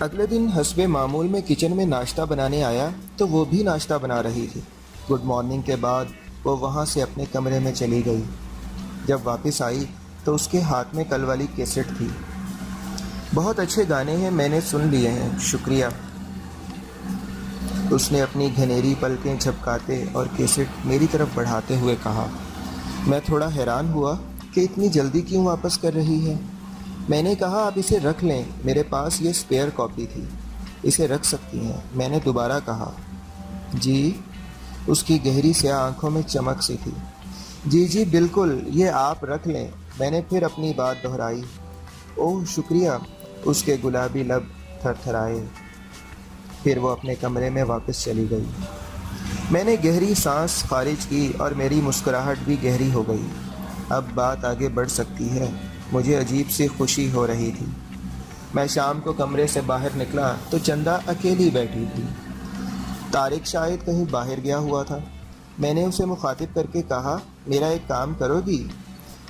अगले दिन हस्बे मामूल में किचन में नाश्ता बनाने आया तो वो भी नाश्ता बना रही थी। गुड मॉर्निंग के बाद वो वहाँ से अपने कमरे में चली गई। जब वापस आई तो उसके हाथ में कल वाली कैसेट थी। बहुत अच्छे गाने हैं, मैंने सुन लिए हैं, शुक्रिया। उसने अपनी घनेरी पलकें झपकाते और कैसेट मेरी तरफ बढ़ाते हुए कहा। मैं थोड़ा हैरान हुआ कि इतनी जल्दी क्यों वापस कर रही है। मैंने कहा, आप इसे रख लें, मेरे पास ये स्पेयर कॉपी थी, इसे रख सकती हैं। मैंने दोबारा कहा। जी? उसकी गहरी स्याह आंखों में चमक सी थी। जी जी बिल्कुल, ये आप रख लें। मैंने फिर अपनी बात दोहराई। ओह शुक्रिया। उसके गुलाबी लब थरथराए। फिर वो अपने कमरे में वापस चली गई। मैंने गहरी सांस खारिज की और मेरी मुस्कुराहट भी गहरी हो गई। अब बात आगे बढ़ सकती है। मुझे अजीब सी खुशी हो रही थी। मैं शाम को कमरे से बाहर निकला तो चंदा अकेली बैठी थी। तारिक शायद कहीं बाहर गया हुआ था। मैंने उसे मुखातिब करके कहा, मेरा एक काम करोगी?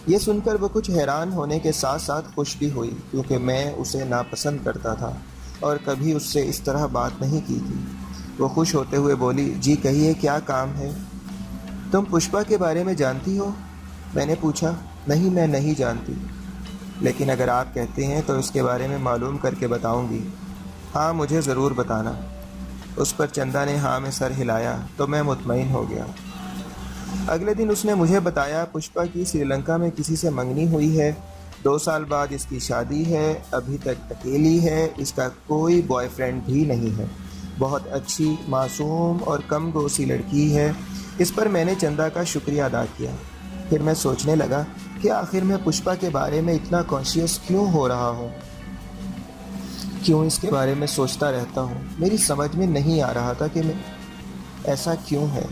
ये सुनकर वो कुछ हैरान होने के साथ साथ खुश भी हुई, क्योंकि मैं उसे नापसंद करता था और कभी उससे इस तरह बात नहीं की थी। वो खुश होते हुए बोली, जी कहिए, क्या काम है? तुम पुष्पा के बारे में जानती हो? मैंने पूछा। नहीं, मैं नहीं जानती, लेकिन अगर आप कहते हैं तो इसके बारे में मालूम करके बताऊंगी। हाँ, मुझे ज़रूर बताना। उस पर चंदा ने हाँ में सर हिलाया तो मैं मुतमईन हो गया। अगले दिन उसने मुझे बताया, पुष्पा की श्रीलंका में किसी से मंगनी हुई है, 2 साल बाद इसकी शादी है, अभी तक अकेली है, इसका कोई बॉयफ्रेंड भी नहीं है, बहुत अच्छी, मासूम और कम गोसी लड़की है। इस पर मैंने चंदा का शुक्रिया अदा किया। फिर मैं सोचने लगा कि आखिर मैं पुष्पा के बारे में इतना कॉन्शियस क्यों हो रहा हूँ, क्यों इसके बारे में सोचता रहता हूँ। मेरी समझ में नहीं आ रहा था कि मैं ऐसा क्यों है।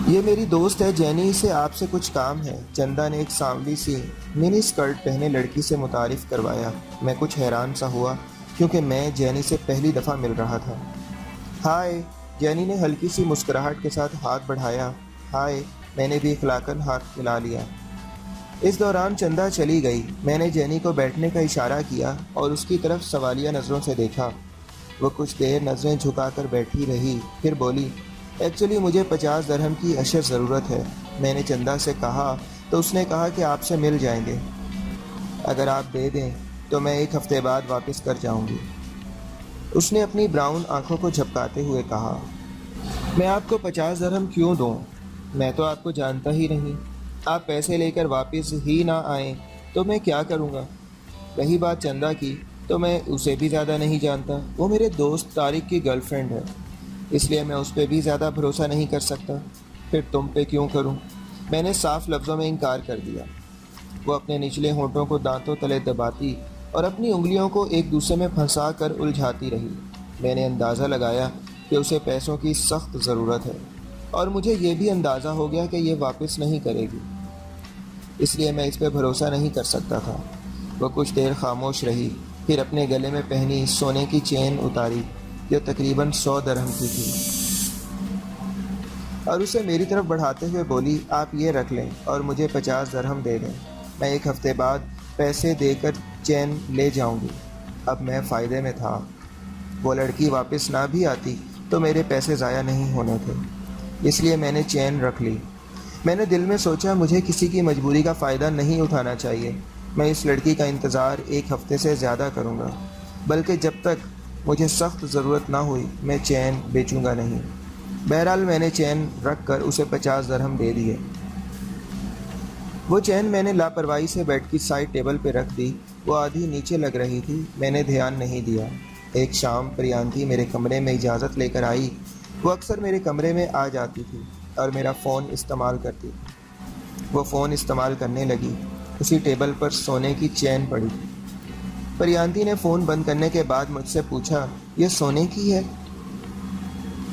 ये मेरी दोस्त है जेनी, से आपसे कुछ काम है। चंदा ने एक सांवली सी मिनी स्कर्ट पहने लड़की से मुतारिफ़ करवाया। मैं कुछ हैरान सा हुआ क्योंकि मैं जेनी से पहली दफ़ा मिल रहा था। हाय। जेनी ने हल्की सी मुस्कुराहट के साथ हाथ बढ़ाया। हाय। मैंने भी इखलाकन हाथ मिला लिया। इस दौरान चंदा चली गई। मैंने जेनी को बैठने का इशारा किया और उसकी तरफ सवालिया नज़रों से देखा। वो कुछ देर नज़रें झुकाकर बैठी रही, फिर बोली, एक्चुअली मुझे 50 दरहम की अशर ज़रूरत है। मैंने चंदा से कहा तो उसने कहा कि आपसे मिल जाएंगे। अगर आप दे दें तो मैं 1 हफ़्ते बाद वापस कर जाऊंगी। उसने अपनी ब्राउन आंखों को झपकाते हुए कहा। मैं आपको 50 दरहम क्यों दूं? मैं तो आपको जानता ही नहीं। आप पैसे लेकर वापस ही ना आएँ तो मैं क्या करूँगा? रही बात चंदा की, तो मैं उसे भी ज़्यादा नहीं जानता। वो मेरे दोस्त तारिक की गर्लफ्रेंड है, इसलिए मैं उस पर भी ज़्यादा भरोसा नहीं कर सकता। फिर तुम पे क्यों करूं? मैंने साफ लफ्ज़ों में इनकार कर दिया। वो अपने निचले होंठों को दांतों तले दबाती और अपनी उंगलियों को एक दूसरे में फंसा कर उलझाती रही। मैंने अंदाज़ा लगाया कि उसे पैसों की सख्त ज़रूरत है और मुझे ये भी अंदाज़ा हो गया कि ये वापस नहीं करेगी, इसलिए मैं इस पर भरोसा नहीं कर सकता था। वह कुछ देर खामोश रही, फिर अपने गले में पहनी सोने की चेन उतारी जो तकरीबन 100 दरहम की थी और उसे मेरी तरफ बढ़ाते हुए बोली, आप ये रख लें और मुझे 50 दरहम दे दें। मैं 1 हफ़्ते बाद पैसे देकर चैन ले जाऊंगी। अब मैं फ़ायदे में था। वो लड़की वापस ना भी आती तो मेरे पैसे ज़ाया नहीं होने थे, इसलिए मैंने चैन रख ली। मैंने दिल में सोचा, मुझे किसी की मजबूरी का फ़ायदा नहीं उठाना चाहिए। मैं इस लड़की का इंतज़ार 1 हफ़्ते से ज़्यादा करूँगा, बल्कि जब तक मुझे सख्त ज़रूरत ना हुई मैं चैन बेचूंगा नहीं। बहरहाल मैंने चैन रख कर उसे 50 दरहम दे दिए। वो चैन मैंने लापरवाही से बेड की साइड टेबल पर रख दी। वो आधी नीचे लग रही थी, मैंने ध्यान नहीं दिया। एक शाम प्रियांती मेरे कमरे में इजाज़त लेकर आई। वो अक्सर मेरे कमरे में आ जाती थी और मेरा फ़ोन इस्तेमाल करती थी। वो फ़ोन इस्तेमाल करने लगी। उसी टेबल पर सोने की चैन पड़ी। प्रियांती ने फ़ोन बंद करने के बाद मुझसे पूछा, यह सोने की है?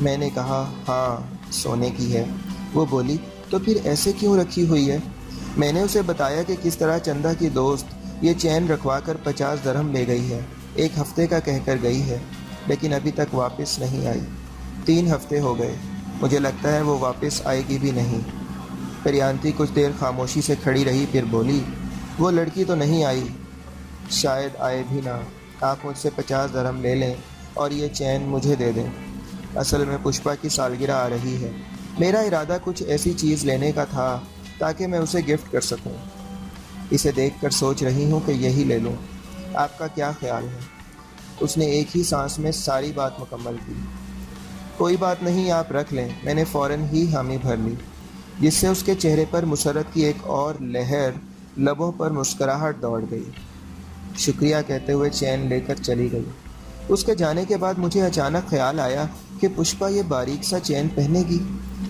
मैंने कहा, हाँ सोने की है। वो बोली, तो फिर ऐसे क्यों रखी हुई है? मैंने उसे बताया कि किस तरह चंदा की दोस्त ये चैन रखवा कर 50 दरहम ले गई है। 1 हफ़्ते का कहकर गई है, लेकिन अभी तक वापस नहीं आई। 3 हफ़्ते हो गए, मुझे लगता है वो वापस आएगी भी नहीं। प्रियांती कुछ देर खामोशी से खड़ी रही, फिर बोली, वो लड़की तो नहीं आई, शायद आए भी ना। आप मुझसे 50 दरहम ले लें और ये चैन मुझे दे दें। असल में पुष्पा की सालगिरह आ रही है। मेरा इरादा कुछ ऐसी चीज़ लेने का था ताकि मैं उसे गिफ्ट कर सकूं। इसे देखकर सोच रही हूँ कि यही ले लूँ। आपका क्या ख्याल है? उसने एक ही सांस में सारी बात मुकम्मल की। कोई बात नहीं, आप रख लें। मैंने फ़ौरन ही हामी भर ली, जिससे उसके चेहरे पर मुसर्रत की एक और लहर, लबों पर मुस्कुराहट दौड़ गई। शुक्रिया कहते हुए चैन लेकर चली गई। उसके जाने के बाद मुझे अचानक ख्याल आया कि पुष्पा ये बारीक सा चैन पहनेगी।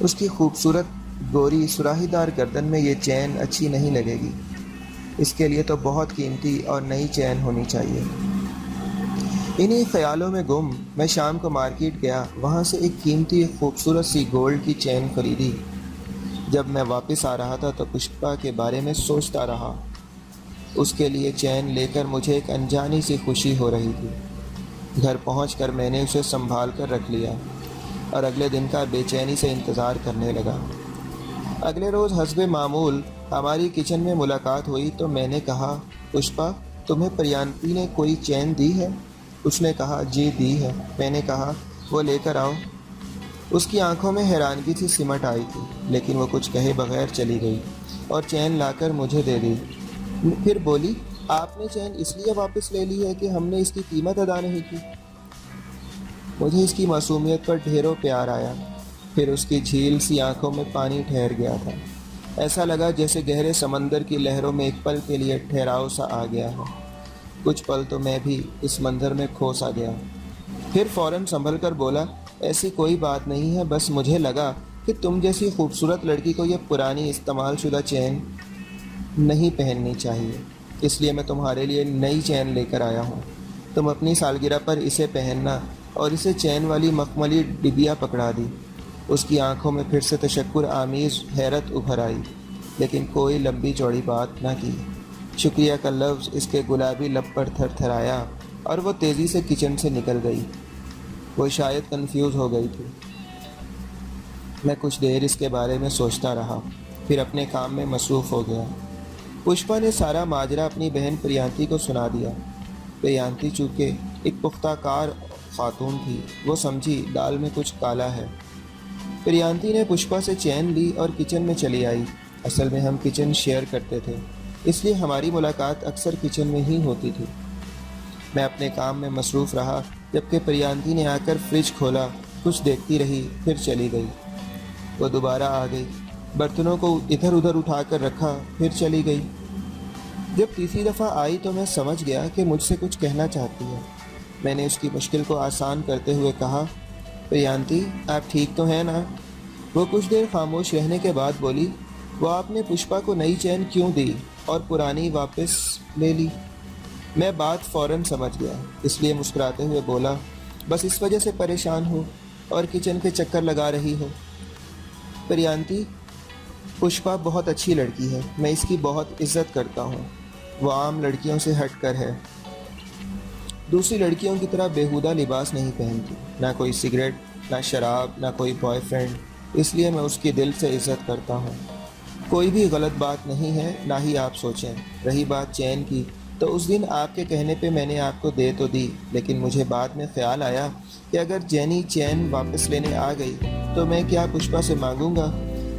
उसकी खूबसूरत गोरी सुराहीदार गर्दन में ये चैन अच्छी नहीं लगेगी। इसके लिए तो बहुत कीमती और नई चैन होनी चाहिए। इन्हीं ख्यालों में गुम मैं शाम को मार्केट गया। वहाँ से एक कीमती खूबसूरत सी गोल्ड की चैन खरीदी। जब मैं वापस आ रहा था तो पुष्पा के बारे में सोचता रहा। उसके लिए चैन लेकर मुझे एक अनजानी सी खुशी हो रही थी। घर पहुंचकर मैंने उसे संभाल कर रख लिया और अगले दिन का बेचैनी से इंतज़ार करने लगा। अगले रोज़ हस्बे मामूल हमारी किचन में मुलाकात हुई तो मैंने कहा, पुष्पा, तुम्हें प्रियांती ने कोई चैन दी है? उसने कहा, जी दी है। मैंने कहा, वो लेकर आओ। उसकी आंखों में हैरानगी सी सिमट आई थी, लेकिन वो कुछ कहे बगैर चली गई और चैन लाकर मुझे दे दी। फिर बोली, आपने चैन इसलिए वापस ले ली है कि हमने इसकी कीमत अदा नहीं की? मुझे इसकी मासूमियत पर ढेरों प्यार आया। फिर उसकी झील सी आंखों में पानी ठहर गया था। ऐसा लगा जैसे गहरे समंदर की लहरों में एक पल के लिए ठहराव सा आ गया है। कुछ पल तो मैं भी इस मंजर में खो सा गया। फिर फ़ौरन संभल कर बोला, ऐसी कोई बात नहीं है, बस मुझे लगा कि तुम जैसी खूबसूरत लड़की को यह पुरानी इस्तेमाल शुदा चैन नहीं पहननी चाहिए, इसलिए मैं तुम्हारे लिए नई चैन लेकर आया हूँ। तुम अपनी सालगिरह पर इसे पहनना। और इसे चैन वाली मखमली डिबिया पकड़ा दी। उसकी आंखों में फिर से तशक्कुर आमीज़ हैरत उभर आई, लेकिन कोई लंबी चौड़ी बात न की। शुक्रिया का लफ्ज़ इसके गुलाबी लब पर थरथराया और वो तेज़ी से किचन से निकल गई। वो शायद कंफ्यूज हो गई थी। मैं कुछ देर इसके बारे में सोचता रहा, फिर अपने काम में मसरूफ़ हो गया। पुष्पा ने सारा माजरा अपनी बहन प्रियांती को सुना दिया। प्रियांती चूँकि एक पुख्ताकार खातून थी, वो समझी दाल में कुछ काला है। प्रियांती ने पुष्पा से चैन ली और किचन में चली आई। असल में हम किचन शेयर करते थे, इसलिए हमारी मुलाकात अक्सर किचन में ही होती थी। मैं अपने काम में मसरूफ़ रहा, जबकि प्रियांती ने आकर फ्रिज खोला, कुछ देखती रही, फिर चली गई। वो दोबारा आ गई, बर्तनों को इधर उधर उठाकर रखा, फिर चली गई। जब तीसरी दफ़ा आई तो मैं समझ गया कि मुझसे कुछ कहना चाहती है। मैंने उसकी मुश्किल को आसान करते हुए कहा, प्रियांती, आप ठीक तो हैं ना? वो कुछ देर खामोश रहने के बाद बोली, वो आपने पुष्पा को नई चैन क्यों दी और पुरानी वापस ले ली? मैं बात फ़ौरन समझ गया, इसलिए मुस्कुराते हुए बोला, बस इस वजह से परेशान हूँ और किचन के चक्कर लगा रही हो। प्रियांती, पुष्पा बहुत अच्छी लड़की है, मैं इसकी बहुत इज्जत करता हूँ। वो आम लड़कियों से हटकर है। दूसरी लड़कियों की तरह बेहुदा लिबास नहीं पहनती, ना कोई सिगरेट, ना शराब, ना कोई बॉयफ्रेंड, इसलिए मैं उसकी दिल से इज्जत करता हूँ। कोई भी गलत बात नहीं है, ना ही आप सोचें। रही बात चैन की, तो उस दिन आपके कहने पे मैंने आपको दे तो दी, लेकिन मुझे बाद में ख्याल आया कि अगर जेनी चैन वापस लेने आ गई तो मैं क्या पुष्पा से मांगूंगा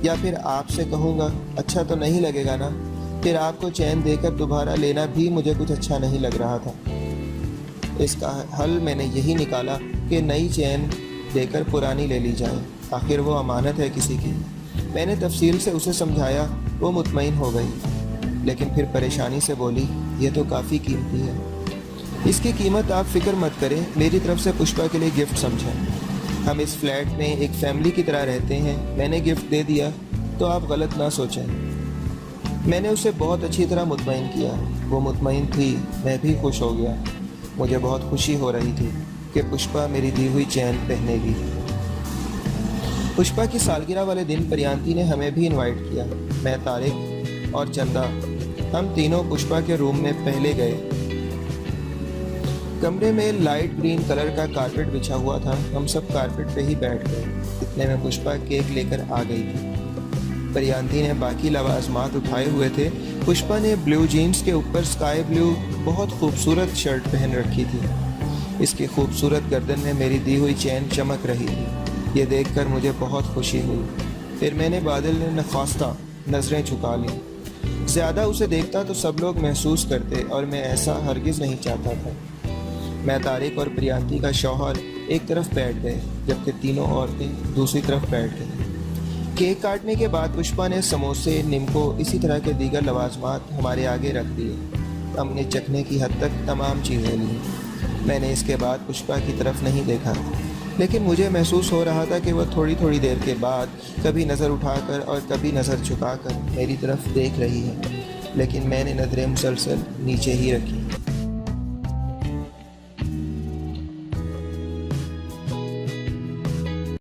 या फिर आपसे कहूँगा? अच्छा तो नहीं लगेगा ना? फिर आपको चैन देकर दोबारा लेना भी मुझे कुछ अच्छा नहीं लग रहा था। इसका हल मैंने यही निकाला कि नई चैन देकर पुरानी ले ली जाए, आखिर वो अमानत है किसी की। मैंने तफसील से उसे समझाया, वो मुतमईन हो गई, लेकिन फिर परेशानी से बोली, ये तो काफ़ी कीमती है। इसकी कीमत आप फ़िक्र मत करें, मेरी तरफ से पुष्पा के लिए गिफ्ट समझें। हम इस फ्लैट में एक फैमिली की तरह रहते हैं, मैंने गिफ्ट दे दिया तो आप गलत ना सोचें। मैंने उसे बहुत अच्छी तरह मुतमईन किया। वो मुतमईन थी, मैं भी खुश हो गया। मुझे बहुत खुशी हो रही थी कि पुष्पा मेरी दी हुई चैन पहनेगी। पुष्पा की सालगिरह वाले दिन प्रियांती ने हमें भी इनवाइट किया। मैं, तारिक और चंदा, हम तीनों पुष्पा के रूम में पहले गए। कमरे में लाइट ग्रीन कलर का कारपेट बिछा हुआ था। हम सब कारपेट पे ही बैठ गए। इतने में पुष्पा केक लेकर आ गई थी। प्रियांती ने बाकी लवाजमात उठाए हुए थे। पुष्पा ने ब्लू जीन्स के ऊपर स्काई ब्लू बहुत खूबसूरत शर्ट पहन रखी थी। इसकी खूबसूरत गर्दन में मेरी दी हुई चैन चमक रही थी। ये देखकर मुझे बहुत खुशी हुई। फिर मैंने बादल ने नख्वास्ता नज़रें झुका लीं। ज़्यादा उसे देखता तो सब लोग महसूस करते और मैं ऐसा हरगिज़ नहीं चाहता था। मैं, तारिक और प्रियांती का शौहर एक तरफ बैठ गए, जबकि तीनों औरतें दूसरी तरफ बैठ गईं। केक काटने के बाद पुष्पा ने समोसे, निम्को, इसी तरह के दीगर लवाजमात हमारे आगे रख दिए। हमने चखने की हद तक तमाम चीज़ें लीं। मैंने इसके बाद पुष्पा की तरफ नहीं देखा, लेकिन मुझे महसूस हो रहा था कि वह थोड़ी थोड़ी देर के बाद कभी नज़र उठाकर और कभी नज़र झुकाकर मेरी तरफ देख रही है, लेकिन मैंने नज़रें मुसलसल नीचे ही रखी।